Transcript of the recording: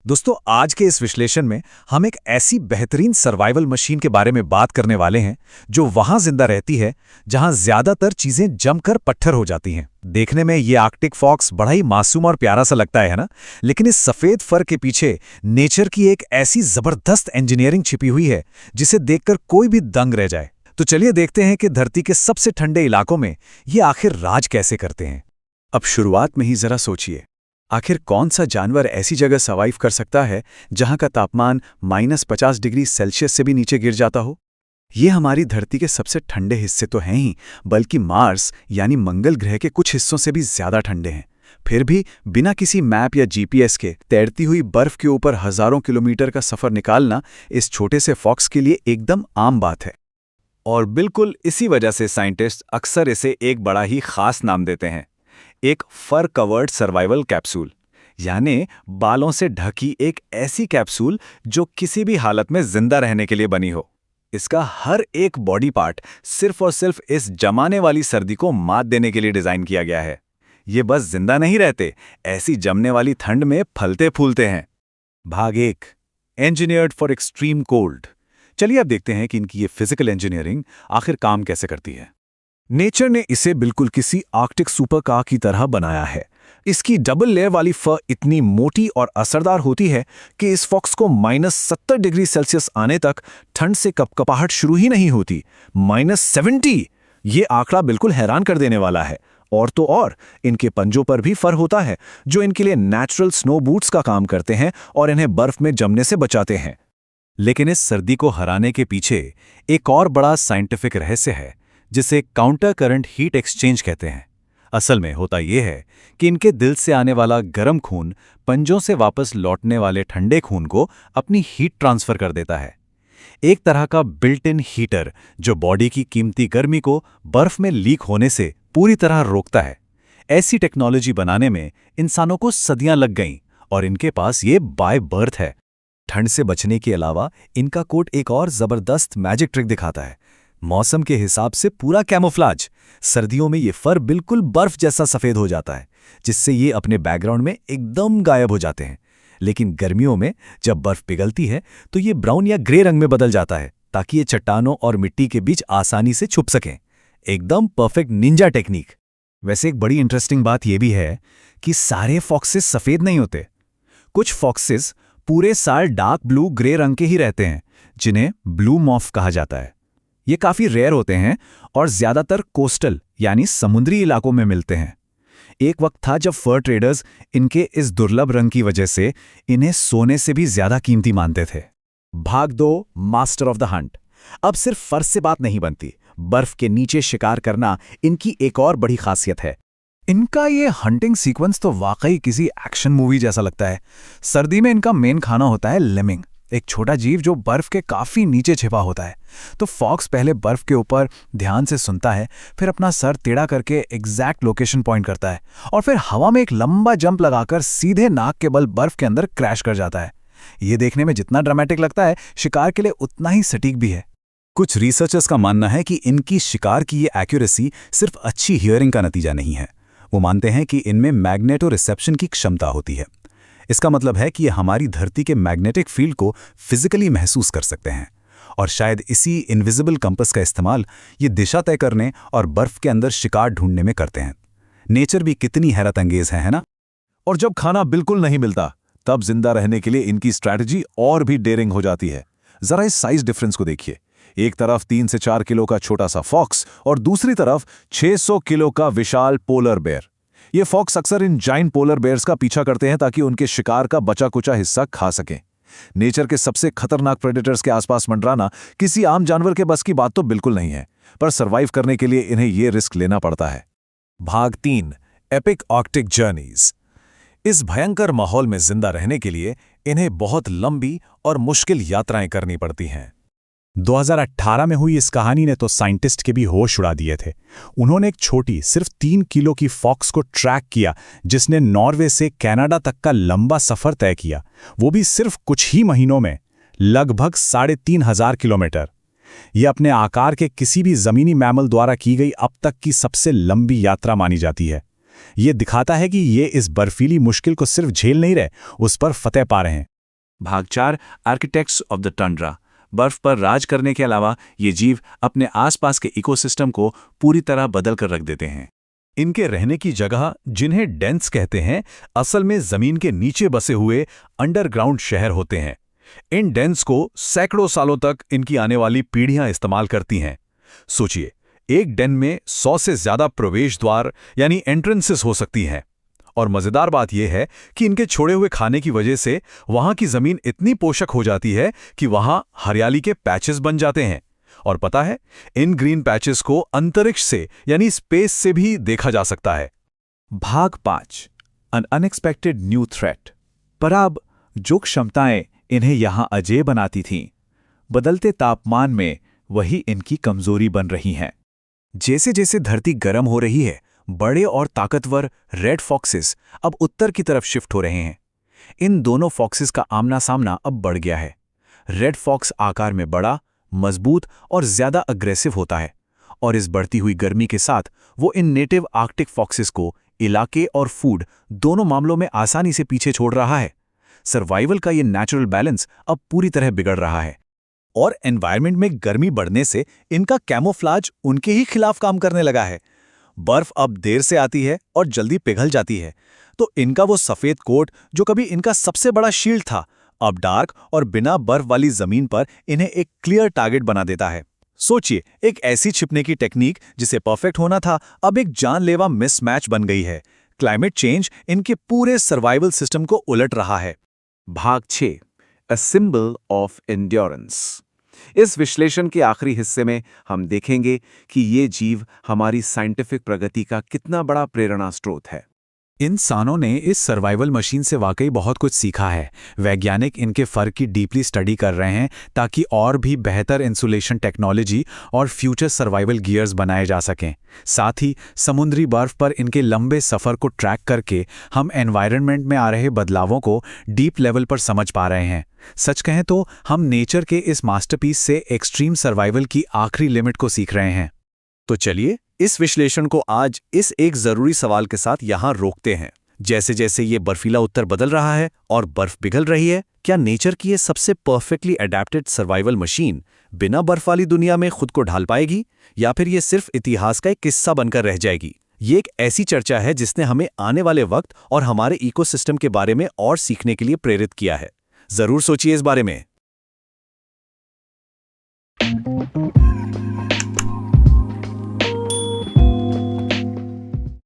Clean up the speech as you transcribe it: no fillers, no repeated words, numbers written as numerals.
दोस्तों, आज के इस विश्लेषण में हम एक ऐसी बेहतरीन सर्वाइवल मशीन के बारे में बात करने वाले हैं जो वहां जिंदा रहती है जहां ज्यादातर चीजें जमकर पत्थर हो जाती हैं। देखने में ये आर्कटिक फॉक्स बड़ा ही मासूम और प्यारा सा लगता है ना? लेकिन इस सफेद फर के पीछे नेचर की एक ऐसी जबरदस्त इंजीनियरिंग छिपी हुई है जिसे देखकर कोई भी दंग रह जाए। तो चलिए देखते हैं कि धरती के सबसे ठंडे इलाकों में ये आखिर राज कैसे करते हैं। अब शुरुआत में ही जरा सोचिए, आखिर कौन सा जानवर ऐसी जगह सर्वाइव कर सकता है जहां का तापमान -50 डिग्री सेल्सियस से भी नीचे गिर जाता हो। ये हमारी धरती के सबसे ठंडे हिस्से तो हैं ही, बल्कि मार्स यानी मंगल ग्रह के कुछ हिस्सों से भी ज्यादा ठंडे हैं। फिर भी बिना किसी मैप या जीपीएस के तैरती हुई बर्फ के ऊपर हजारों किलोमीटर का सफर निकालना इस छोटे से फॉक्स के लिए एकदम आम बात है। और बिल्कुल इसी वजह से साइंटिस्ट अक्सर इसे एक बड़ा ही खास नाम देते हैं, एक फर कवर्ड सर्वाइवल कैप्सूल, यानी बालों से ढकी एक ऐसी कैप्सूल जो किसी भी हालत में जिंदा रहने के लिए बनी हो। इसका हर एक बॉडी पार्ट सिर्फ और सिर्फ इस जमाने वाली सर्दी को मात देने के लिए डिजाइन किया गया है। ये बस जिंदा नहीं रहते, ऐसी जमने वाली ठंड में फलते फूलते हैं। भाग 1, इंजीनियर्ड फॉर एक्सट्रीम कोल्ड। चलिए अब देखते हैं कि इनकी ये फिजिकल इंजीनियरिंग आखिर काम कैसे करती है। नेचर ने इसे बिल्कुल किसी आर्कटिक सुपर कार की तरह बनाया है। इसकी डबल लेयर वाली फर इतनी मोटी और असरदार होती है कि इस फॉक्स को -70 डिग्री सेल्सियस आने तक ठंड से कपकपाहट शुरू ही नहीं होती। -70! ये आंकड़ा बिल्कुल हैरान कर देने वाला है। और तो और इनके पंजों पर भी फर होता है जो इनके लिए नेचुरल स्नो बूट्स का काम करते हैं और इन्हें बर्फ में जमने से बचाते हैं। लेकिन इस सर्दी को हराने के पीछे एक और बड़ा साइंटिफिक रहस्य है जिसे काउंटर करंट हीट एक्सचेंज कहते हैं। असल में होता यह है कि इनके दिल से आने वाला गर्म खून पंजों से वापस लौटने वाले ठंडे खून को अपनी हीट ट्रांसफर कर देता है। एक तरह का बिल्ट इन हीटर जो बॉडी की कीमती गर्मी को बर्फ में लीक होने से पूरी तरह रोकता है। ऐसी टेक्नोलॉजी बनाने में इंसानों को सदियां लग गईं और इनके पास ये बाय बर्थ है। ठंड से बचने के अलावा इनका कोट एक और जबरदस्त मैजिक ट्रिक दिखाता है। मौसम के हिसाब से पूरा कैमोफ्लाज। सर्दियों में ये फर बिल्कुल बर्फ जैसा सफेद हो जाता है, जिससे ये अपने बैकग्राउंड में एकदम गायब हो जाते हैं। लेकिन गर्मियों में जब बर्फ पिघलती है तो ये ब्राउन या ग्रे रंग में बदल जाता है ताकि ये चट्टानों और मिट्टी के बीच आसानी से छुप सकें। एकदम परफेक्ट निंजा टेक्निक। वैसे एक बड़ी इंटरेस्टिंग बात यह भी है कि सारे फॉक्सेस सफेद नहीं होते। कुछ फॉक्सेस पूरे साल डार्क ब्लू ग्रे रंग के ही रहते हैं, जिन्हें ब्लू मॉफ कहा जाता है। ये काफी रेयर होते हैं और ज्यादातर कोस्टल यानी समुद्री इलाकों में मिलते हैं। एक वक्त था जब फर ट्रेडर्स इनके इस दुर्लभ रंग की वजह से इन्हें सोने से भी ज्यादा कीमती मानते थे। भाग 2, मास्टर ऑफ द हंट। अब सिर्फ फर से बात नहीं बनती, बर्फ के नीचे शिकार करना इनकी एक और बड़ी खासियत है। इनका ये हंटिंग सीक्वेंस तो वाकई किसी एक्शन मूवी जैसा लगता है। सर्दी में इनका मेन खाना होता है लेमिंग, एक छोटा जीव जो बर्फ के काफी नीचे छिपा होता है। तो फॉक्स पहले बर्फ के ऊपर ध्यान से सुनता है, फिर अपना सर टेढ़ा करके एग्जैक्ट लोकेशन पॉइंट करता है और फिर हवा में एक लंबा जंप लगाकर सीधे नाक के बल बर्फ के अंदर क्रैश कर जाता है। ये देखने में जितना ड्रामेटिक लगता है, शिकार के लिए उतना ही सटीक भी है। कुछ रिसर्चर्स का मानना है कि इनकी शिकार की ये एक्यूरेसी सिर्फ अच्छी हियरिंग का नतीजा नहीं है। वो मानते हैं कि इनमें मैग्नेटो रिसेप्शन की क्षमता होती है। इसका मतलब है कि ये हमारी धरती के मैग्नेटिक फील्ड को फिजिकली महसूस कर सकते हैं और शायद इसी इनविजिबल कंपस का इस्तेमाल ये दिशा तय करने और बर्फ के अंदर शिकार ढूंढने में करते हैं। नेचर भी कितनी हैरत अंगेज है ना? और जब खाना बिल्कुल नहीं मिलता, तब जिंदा रहने के लिए इनकी स्ट्रैटेजी और भी डेयरिंग हो जाती है। जरा इस साइज डिफरेंस को देखिए। एक तरफ 3 से 4 किलो का छोटा सा फॉक्स और दूसरी तरफ 600 किलो का विशाल पोलर बेयर। ये फॉक्स अक्सर इन जाइंट पोलर बेयर्स का पीछा करते हैं ताकि उनके शिकार का बचा कुचा हिस्सा खा सकें। नेचर के सबसे खतरनाक प्रेडेटर्स के आसपास मंडराना किसी आम जानवर के बस की बात तो बिल्कुल नहीं है, पर सर्वाइव करने के लिए इन्हें ये रिस्क लेना पड़ता है। भाग 3, एपिक आर्कटिक जर्नीज। इस भयंकर माहौल में जिंदा रहने के लिए इन्हें बहुत लंबी और मुश्किल यात्राएं करनी पड़ती हैं। 2018 में हुई इस कहानी ने तो साइंटिस्ट के भी होश उड़ा दिए थे। उन्होंने एक छोटी सिर्फ 3 किलो की फॉक्स को ट्रैक किया जिसने नॉर्वे से कनाडा तक का लंबा सफर तय किया, वो भी सिर्फ कुछ ही महीनों में, लगभग 3,500 किलोमीटर। यह अपने आकार के किसी भी जमीनी मैमल द्वारा की गई अब तक की सबसे लंबी यात्रा मानी जाती है। ये दिखाता है कि ये इस बर्फीली मुश्किल को सिर्फ झेल नहीं रहे, उस पर फतेह पा रहे हैं। भाग 4 आर्किटेक्ट्स ऑफ द टंड्रा। बर्फ पर राज करने के अलावा ये जीव अपने आसपास के इकोसिस्टम को पूरी तरह बदल कर रख देते हैं। इनके रहने की जगह, जिन्हें डेंस कहते हैं, असल में जमीन के नीचे बसे हुए अंडरग्राउंड शहर होते हैं। इन डेंस को सैकड़ों सालों तक इनकी आने वाली पीढ़ियां इस्तेमाल करती हैं। सोचिए, एक डेन में 100 से ज्यादा प्रवेश द्वार यानी एंट्रेंसेस हो सकती हैं। और मजेदार बात यह है कि इनके छोड़े हुए खाने की वजह से वहां की जमीन इतनी पोषक हो जाती है कि वहां हरियाली के पैचेस बन जाते हैं। और पता है, इन ग्रीन पैचेस को अंतरिक्ष से यानी स्पेस से भी देखा जा सकता है। भाग 5 अन अनएक्सपेक्टेड न्यू थ्रेट। पर अब जो क्षमताएं इन्हें यहां अजेय बनाती थीं, बदलते तापमान में वही इनकी कमजोरी बन रही हैं। जैसे जैसे धरती गर्म हो रही है, बड़े और ताकतवर रेड फॉक्सेस अब उत्तर की तरफ शिफ्ट हो रहे हैं। इन दोनों फॉक्सेस का आमना सामना अब बढ़ गया है। रेड फॉक्स आकार में बड़ा, मजबूत और ज्यादा अग्रेसिव होता है, और इस बढ़ती हुई गर्मी के साथ वो इन नेटिव आर्कटिक फॉक्सेस को इलाके और फूड दोनों मामलों में आसानी से पीछे छोड़ रहा है। सर्वाइवल का ये नेचुरल बैलेंस अब पूरी तरह बिगड़ रहा है। और एनवायरनमेंट में गर्मी बढ़ने से इनका कैमोफ्लाज उनके ही खिलाफ काम करने लगा है। बर्फ अब देर से आती है और जल्दी पिघल जाती है, तो इनका वो सफेद कोट जो कभी इनका सबसे बड़ा शील्ड था, अब डार्क और बिना बर्फ वाली जमीन पर इन्हें एक क्लियर टारगेट बना देता है। सोचिए, एक ऐसी छिपने की टेक्निक जिसे परफेक्ट होना था, अब एक जानलेवा मिसमैच बन गई है। क्लाइमेट चेंज इनके पूरे सर्वाइवल सिस्टम को उलट रहा है। भाग 6 अ सिंबल ऑफ एंड्योरेंस। इस विश्लेषण के आखिरी हिस्से में हम देखेंगे कि ये जीव हमारी साइंटिफिक प्रगति का कितना बड़ा प्रेरणा स्रोत है। इंसानों ने इस सर्वाइवल मशीन से वाकई बहुत कुछ सीखा है। वैज्ञानिक इनके फर की डीपली स्टडी कर रहे हैं ताकि और भी बेहतर इंसुलेशन टेक्नोलॉजी और फ्यूचर सर्वाइवल गियर्स बनाए जा सकें। साथ ही समुद्री बर्फ पर इनके लंबे सफ़र को ट्रैक करके हम एनवायरनमेंट में आ रहे बदलावों को डीप लेवल पर समझ पा रहे हैं। सच कहें तो हम नेचर के इस मास्टरपीस से एक्सट्रीम सर्वाइवल की आखिरी लिमिट को सीख रहे हैं। तो चलिए इस विश्लेषण को आज इस एक जरूरी सवाल के साथ यहां रोकते हैं। जैसे जैसे ये बर्फीला उत्तर बदल रहा है और बर्फ पिघल रही है, क्या नेचर की ये सबसे परफेक्टली अडेप्टेड सर्वाइवल मशीन बिना बर्फ वाली दुनिया में खुद को ढाल पाएगी, या फिर ये सिर्फ इतिहास का एक किस्सा बनकर रह जाएगी? ये एक ऐसी चर्चा है जिसने हमें आने वाले वक्त और हमारे इकोसिस्टम के बारे में और सीखने के लिए प्रेरित किया है। जरूर सोचिए इस बारे में।